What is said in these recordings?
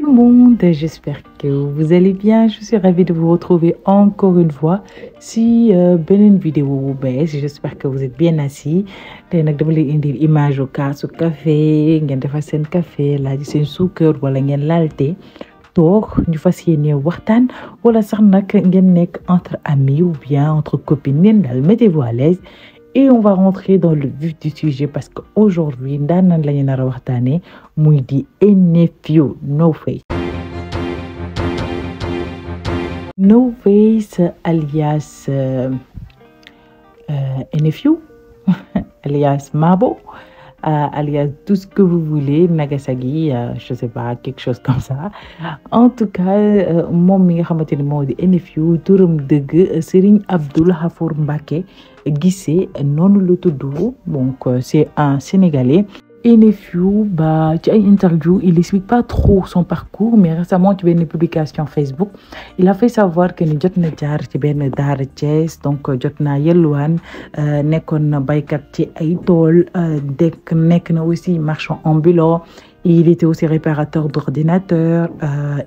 Tout le monde, j'espère que vous allez bien. Je suis ravie de vous retrouver encore une fois si beneen vidéo bu bees. J'espère que vous êtes bien assis. Tey nag dama leen indil image u kaasu café ngeen defar seen café laaj seen suukar wala ngeen lalte toog ñu fas yéene waxtaan wala sax nag ngeen nekk entre amis ou bien entre copines ngeen daal mettez-vous à l'aise. Et on va rentrer dans le vif du sujet parce qu'aujourd'hui, ndaanaan la ñu nar a waxtaanee muy di NFU, No Face. No Face alias NFU, alias Mabo, alias tout ce que vous voulez, Nagasaki, je sais pas, quelque chose comme ça. En tout cas, moom mi nga xamante ni moo di NFU turam dëgg Serigne Abdou Khafour Mbacké Guissé noonu la tudd, donc c'est un Sénégalais. NFU ci ay interview il explique pas trop son parcours, mais récemment ci benn publication Facebook il a fait savoir que ni jot na jaar ci benn daara Thiès, donc jot na yelwaan nekkoon na baykat ci ay tool, nekk na aussi marchand ambulant. Il était aussi réparateur d'ordinateurs.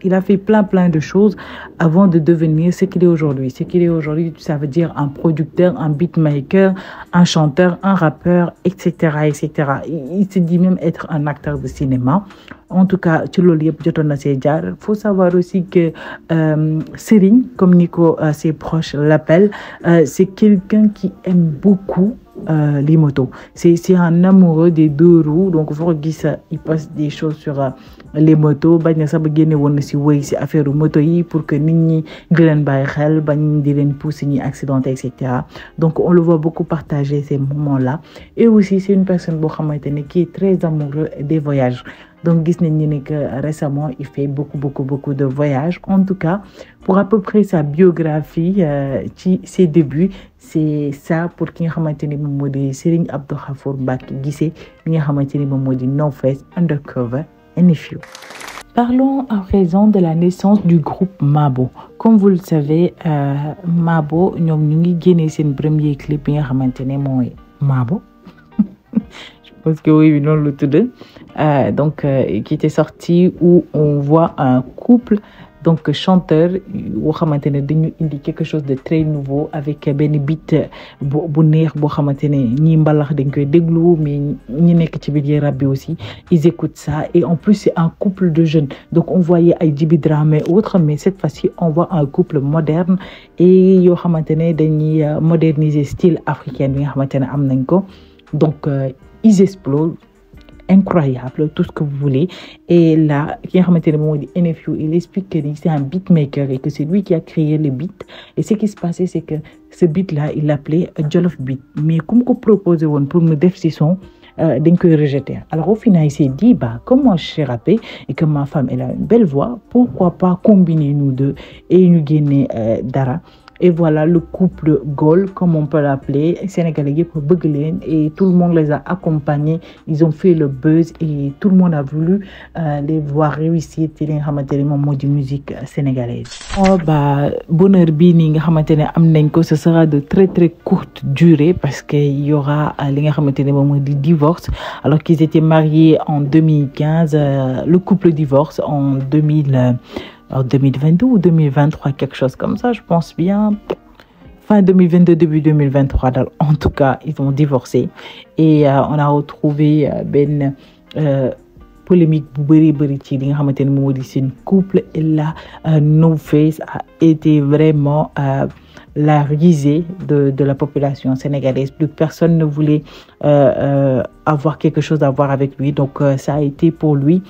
Il a fait plein de choses avant de devenir ce qu'il est aujourd'hui. Ce qu'il est aujourd'hui, ça veut dire un producteur, un beatmaker, un chanteur, un rappeur, etc., etc. Il se dit même être un acteur de cinéma. En tout cas, ci loolu yëpp jotoon na see jaar. Faut savoir aussi que Serigne, comme Nico ses proches l'appellent, c'est quelqu'un qui aime beaucoup les motos. C'est un amoureux des deux roues, donc faut gis il passe des choses sur les motos. Bañ na sax ba génne woon na si wéy si affaire moto yi pour que nit ñi di leen bàyyi xel, bañ di leen pousser ñi accidenté, etc. Donc on le voit beaucoup partager ces moments-là. Et aussi c'est une personne boo xamante ne qui est très amoureux des voyages. Donc gis nañ ni que récemment il fait beaucoup de voyages. En tout cas, pour à peu près sa biographie ci ses débuts, c'est ça pour ki nga xamante ni moom moo di Serigne Abdou Khafour Mbacké Guissé mi nga xamante ni moom moo di No Face undercover NFU. Parlons à présent de la naissance du groupe Mabo. Comme vous le savez, Mabo ñoom ñu ngi génnee seen premier clip bi nga xamante ne mooy Mabo. Parce que oui, non le tout deux. Donc qui était sorti où on voit un couple donc chanteur boo xamante ne dañu indi quelque chose de très nouveau avec benn beat bu neex boo xamante ne ñi mbalax dañ koy déglu, mais ñi nekk ci biir rap bi aussi ils écoutent ça. Et en plus c'est un couple de jeunes, donc on voyait ay Djiby Dramé et autres, mais cette fois-ci on voit un couple moderne et yoo xamante ne dañuy moderniser style africain bi nga xamante ne am nañ ko. Donc ils explosent, incroyable, tout ce que vous voulez. Et là, qui a NFU, il explique que c'est un beatmaker et que c'est lui qui a créé le beat. Et ce qui se passait, c'est que ce beat-là, il l'appelait Jollof Beat. Mais comme qu'on proposait pour me faire ces sons, d'un coup rejeté. Alors au final, il s'est dit, comme moi je sais rapper et que ma femme elle a une belle voix, pourquoi pas combiner nous deux et nous gagner Dara. Et voilà le couple Gol, comme on peut l'appeler, sénégalais pour bëgg leen, et tout le monde les a accompagnés. Ils ont fait le buzz et tout le monde a voulu les voir réussir ci li nga xamante ne moom moo di musique sénégalaise. Bonheur bii nii nga xamante ne am nañ ko, ce sera de très courte durée parce que il y aura li nga xamante ne moom moo di divorce. Alors qu'ils étaient mariés en 2015, le couple divorce en 2022 ou 2023, quelque chose comme ça, je pense bien. Fin 2022, début 2023. En tout cas, ils ont divorcé. Et on a retrouvé polémique bu bëri ci li nga xamante ne moo di seen couple. Et là, No Face a été vraiment la risée de la population sénégalaise. Plus personne ne voulait avoir quelque chose à voir avec lui. Donc ça a été pour lui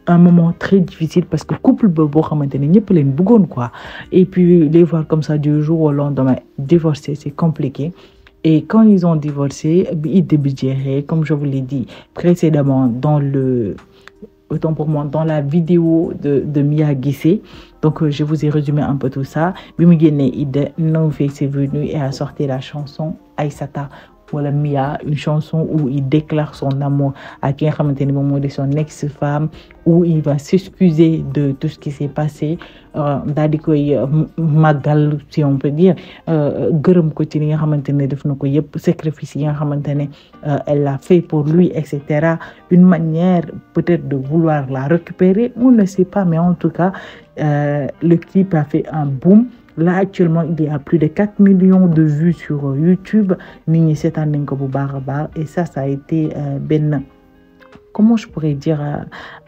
un moment très difficile parce que couple boo xamante ne ñëpp leen bëggoon quoi. Et puis les voir comme ça du jour au lendemain divorcer, c'est compliqué. Et quand ils ont divorcé, ils débuteraient, comme je vous l'ai dit précédemment autant pour moi, dans la vidéo de Mia Guissé. Donc je vous ai résumé un peu tout ça. Bi mu génnee No Face est venu et a sorti la chanson Aïssata Voilà Mia, une chanson où il déclare son amour à qui de son ex-femme, où il va s'excuser de tout ce qui s'est passé, magal si on peut dire, gërëm ko ci li nga xamantene def nako yépp sacrifice yi nga xamantene elle a fait pour lui, etc. Une manière peut-être de vouloir la récupérer, on ne sait pas, mais en tout cas le clip a fait un boom. Là, actuellement, il y a plus de 4 millions de vues sur YouTube. Et ça a été comment je pourrais dire,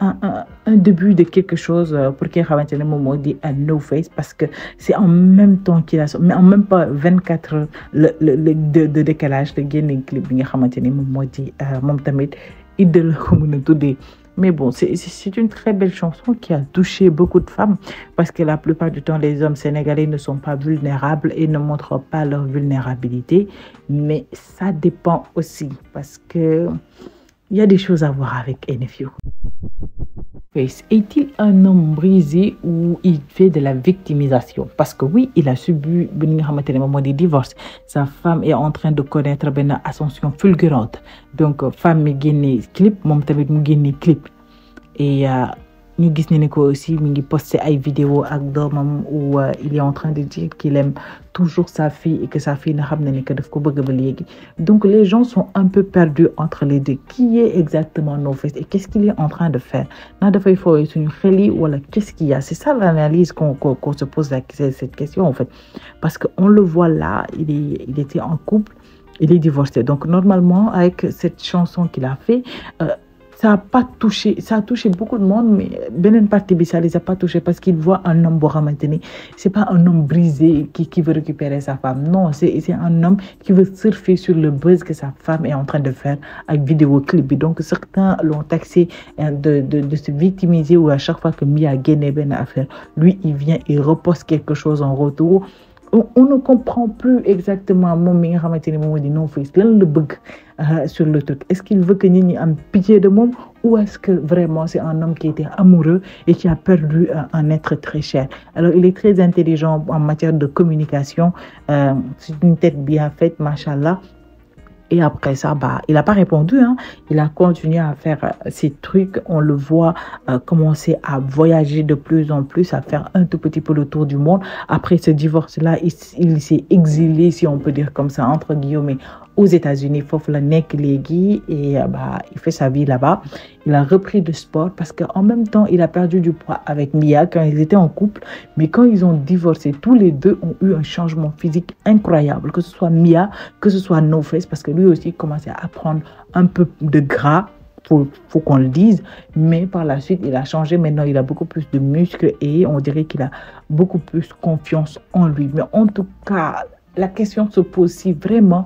un début de quelque chose pour qu'il y ait un No Face, parce que c'est en même temps qu'il a, mais en même pas 24 heures de décalage de génne clip bi nga xamanteni mom modi mom tamit idole ko mëna tuddé. Mais bon, c'est une très belle chanson qui a touché beaucoup de femmes, parce que la plupart du temps, les hommes sénégalais ne sont pas vulnérables et ne montrent pas leur vulnérabilité. Mais ça dépend aussi, parce que il y a des choses à voir avec NFU. Est-il un homme brisé ou il fait de la victimisation? Parce que oui, il a subi des divorces. Sa femme est en train de connaître une ascension fulgurante. Donc, femme me gagne clip, mon tamit mu gagne clip. Et nous avons aussi posté une vidéo avec domam où il est en train de dire qu'il aime toujours sa fille et que sa fille n'a jamais que daf ko bëgg ba légui. Donc les gens sont un peu perdus entre les deux. Qui est exactement No Face et qu'est-ce qu'il est en train de faire? Na da fay foy suñu xel yi wala qu'est-ce qu'il y a? C'est ça l'analyse qu'on se pose cette question en fait. Parce que on le voit là, il était en couple, il est divorcé. Donc normalement avec cette chanson qu'il a fait ça a pas touché, ça a touché beaucoup de monde, mais benen partie ça les a pas touché parce qu'il voit un homme maintenant. C'est pas un homme brisé qui veut récupérer sa femme. Non, c'est un homme qui veut surfer sur le buzz que sa femme est en train de faire avec vidéo clip. Donc certains l'ont taxé de se victimiser, ou à chaque fois que Mia gagne ben affaire, lui il vient et repose quelque chose en retour. On ne comprend plus exactement No Face lan le bug sur le truc. Est-ce qu'il veut que Nini ait pitié de moi, ou est-ce que vraiment c'est un homme qui était amoureux et qui a perdu un être très cher? Alors il est très intelligent en matière de communication, c'est une tête bien faite, machallah. Et après ça, il n'a pas répondu, hein. Il a continué à faire ses trucs. On le voit commencer à voyager de plus en plus, à faire un tout petit peu le tour du monde. Après ce divorce-là, il s'est exilé, si on peut dire comme ça, entre guillemets, aux États-Unis, et il fait sa vie là-bas. Il a repris le sport parce qu'en même temps, il a perdu du poids avec Mia quand ils étaient en couple. Mais quand ils ont divorcé, tous les deux ont eu un changement physique incroyable. Que ce soit Mia, que ce soit No Face, parce que lui aussi commençait à prendre un peu de gras. Faut qu'on le dise, mais par la suite il a changé. Maintenant il a beaucoup plus de muscles et on dirait qu'il a beaucoup plus confiance en lui. Mais en tout cas, la question se pose si vraiment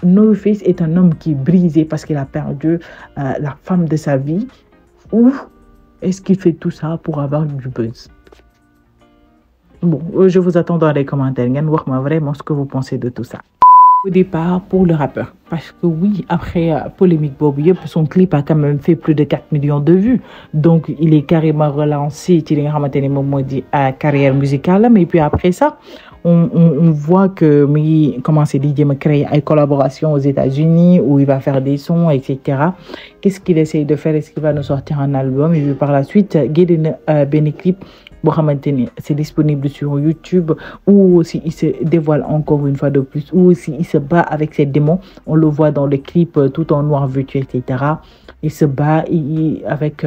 No Face est un homme qui est brisé parce qu'il a perdu la femme de sa vie, ou est-ce qu'il fait tout ça pour avoir du buzz? Bon, je vous attends dans les commentaires. Dites-moi vraiment ce que vous pensez de tout ça. Au départ, pour le rappeur, parce que oui, après polémique Bob, son clip a quand même fait plus de 4 millions de vues. Donc, il est carrément relancé, il a carrière musicale. Mais puis après ça, on voit que il commence à créer une collaboration aux États-Unis où il va faire des sons, etc. Qu'est-ce qu'il essaye de faire? Est-ce qu'il va nous sortir un album? Et puis par la suite, il y a des clips. C'est disponible sur YouTube, ou aussi il se dévoile encore une fois de plus, ou aussi il se bat avec ses démons. On le voit dans le clip tout en noir vêtu, etc. Il se bat avec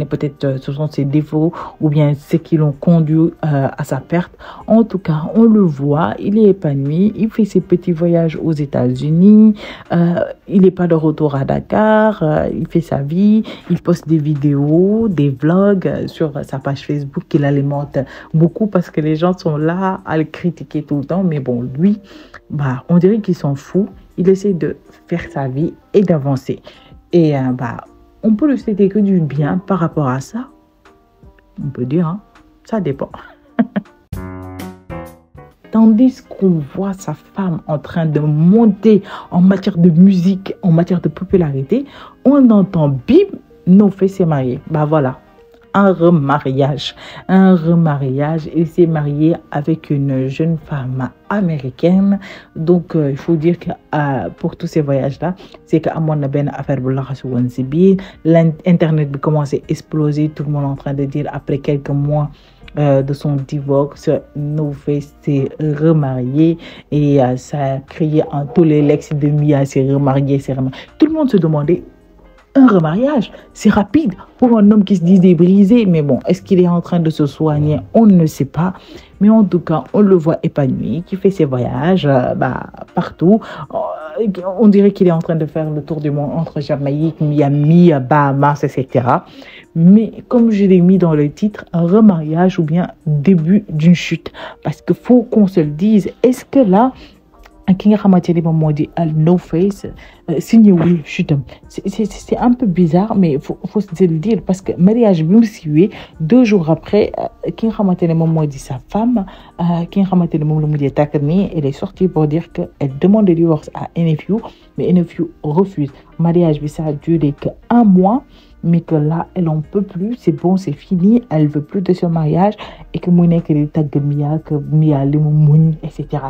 peut-être ce sont ses défauts ou bien ce qui l'ont conduit à sa perte. En tout cas, on le voit, il est épanoui, il fait ses petits voyages aux États-Unis, il n'est pas de retour à Dakar, il fait sa vie, il poste des vidéos, des vlogs sur sa page Facebook qu'il alimente beaucoup parce que les gens sont là à le critiquer tout le temps. Mais bon, lui, on dirait qu'il s'en fout, il essaie de faire sa vie et d'avancer. Et on peut le souhaiter que du bien par rapport à ça. On peut dire, hein, ça dépend. Tandis qu'on voit sa femme en train de monter en matière de musique, en matière de popularité, on entend bim, No Face s'est marié. Voilà. un remariage. Un remariage. Il s'est marié avec une jeune femme américaine. Donc, il faut dire que pour tous ces voyages-là, c'est qu'à mon avis, affaire l'internet a commencé à exploser. Tout le monde est en train de dire après quelques mois de son divorce, No Face s'est remarié et ça a créé un tous les lex de Mia s'est remarié. Tout le monde se demandait un remariage, c'est rapide pour un homme qui se disait brisé, mais bon, est-ce qu'il est en train de se soigner? On ne sait pas, mais en tout cas, on le voit épanoui, qui fait ses voyages partout. On dirait qu'il est en train de faire le tour du monde entre Jamaïque, Miami, Bahamas, etc. Mais comme je l'ai mis dans le titre, un remariage ou bien début d'une chute, parce qu'il faut qu'on se le dise, est-ce que là, ki nga xamante ni moom moo di No Face signé wul chutam c'est un peu bizarre mais faut se le dire parce que mariage bi mu siiwee 2 jours après ki nga xamante ne moom moo di sa femme ki nga xamante ne moom la mujjee tàkk nii elle est sortie pour dire que elle demande le divorce à NFU mais NFU refuse. Mariage bi ça a duré que 1 mois mais que là elle en peut plus, c'est bon, c'est fini, elle veut plus de ce mariage et que mu nekk di tagg Mia que Mia li mu muñ etc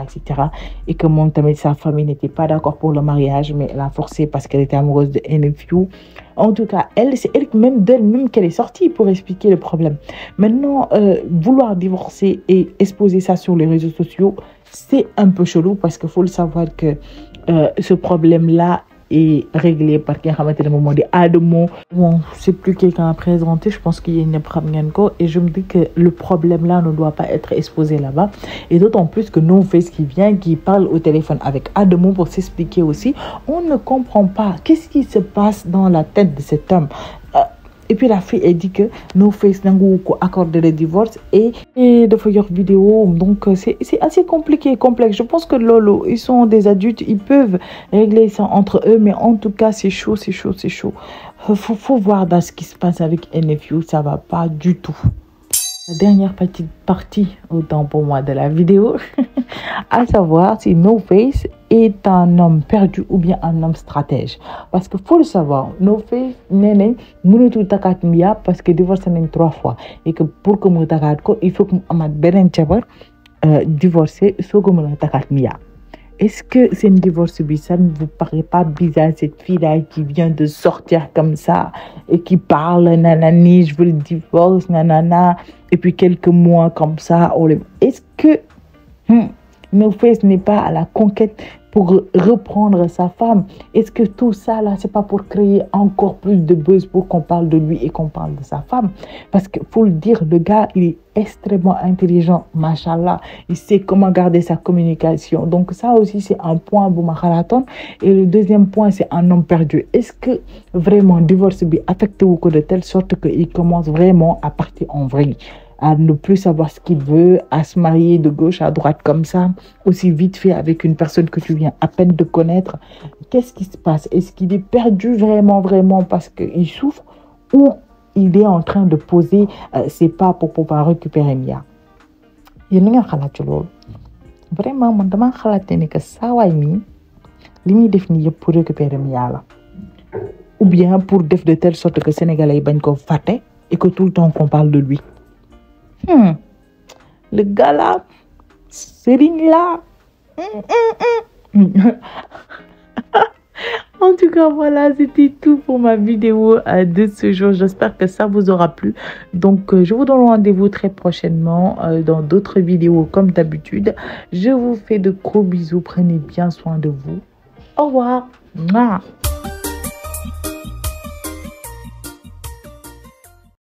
et que moom tamit sa famille n'était pas d'accord pour le mariage mais elle a forcé parce qu'elle était amoureuse de NFU. En tout cas, c'est elle même d'elle-même qu'elle est sortie pour expliquer le problème. Maintenant, vouloir divorcer et exposer ça sur les réseaux sociaux, c'est un peu chelou parce qu'il faut le savoir que ce problème-là est réglé par qui a moment de Adamo. Bon, c'est plus quelqu'un à présenter, je pense qu'il y a une et je me dis que le problème là ne doit pas être exposé là-bas. Et d'autant plus que No Face qui vient, qui parle au téléphone avec Adamo pour s'expliquer aussi, on ne comprend pas qu'est-ce qui se passe dans la tête de cet homme. Et puis la fille elle dit que No Face n'a pas accordé le divorce et de faire vidéo. Donc c'est assez compliqué, complexe. Je pense que Lolo, ils sont des adultes, ils peuvent régler ça entre eux. Mais en tout cas, c'est chaud. Faut voir dans ce qui se passe avec NFU, ça va pas du tout. La dernière petite partie, autant pour moi, de la vidéo, à savoir si No Face est un homme perdu ou bien un homme stratège. Parce qu'il faut le savoir, No Face n'est pas takat Mia parce que divorcé 3 fois. Et que pour que mu takat ko, il faut que mu amat benen jabar divorcé so que mu takat Mia. Est-ce que c'est une divorce ça ne vous paraît pas bizarre, cette fille-là qui vient de sortir comme ça et qui parle, nanani, je veux le divorce, nanana, et puis quelques mois comme ça, est-ce que No Face n'est pas à la conquête pour reprendre sa femme? Est-ce que tout ça là, c'est pas pour créer encore plus de buzz pour qu'on parle de lui et qu'on parle de sa femme? Parce qu'il faut le dire, le gars, il est extrêmement intelligent, machallah. Il sait comment garder sa communication. Donc ça aussi, c'est un point pour Maharaton. Et le deuxième point, c'est un homme perdu. Est-ce que vraiment, divorce bi affecte beaucoup de telle sorte qu'il commence vraiment à partir en vrille, à ne plus savoir ce qu'il veut, à se marier de gauche à droite comme ça, aussi vite fait avec une personne que tu viens à peine de connaître? Qu'est-ce qui se passe? Est-ce qu'il est perdu vraiment parce qu'il souffre ou il est en train de poser ses pas pour pouvoir récupérer Mia? Vraiment, je pense que ça va être défini pour récupérer Mia là. Ou bien pour faire de telle sorte que les Sénégalais ne ko faté et que tout le temps qu'on parle de lui. Le gars là, Serigne là. En tout cas, voilà, c'était tout pour ma vidéo de ce jour. J'espère que ça vous aura plu. Donc, je vous donne rendez-vous très prochainement dans d'autres vidéos comme d'habitude. Je vous fais de gros bisous. Prenez bien soin de vous. Au revoir. Mouah.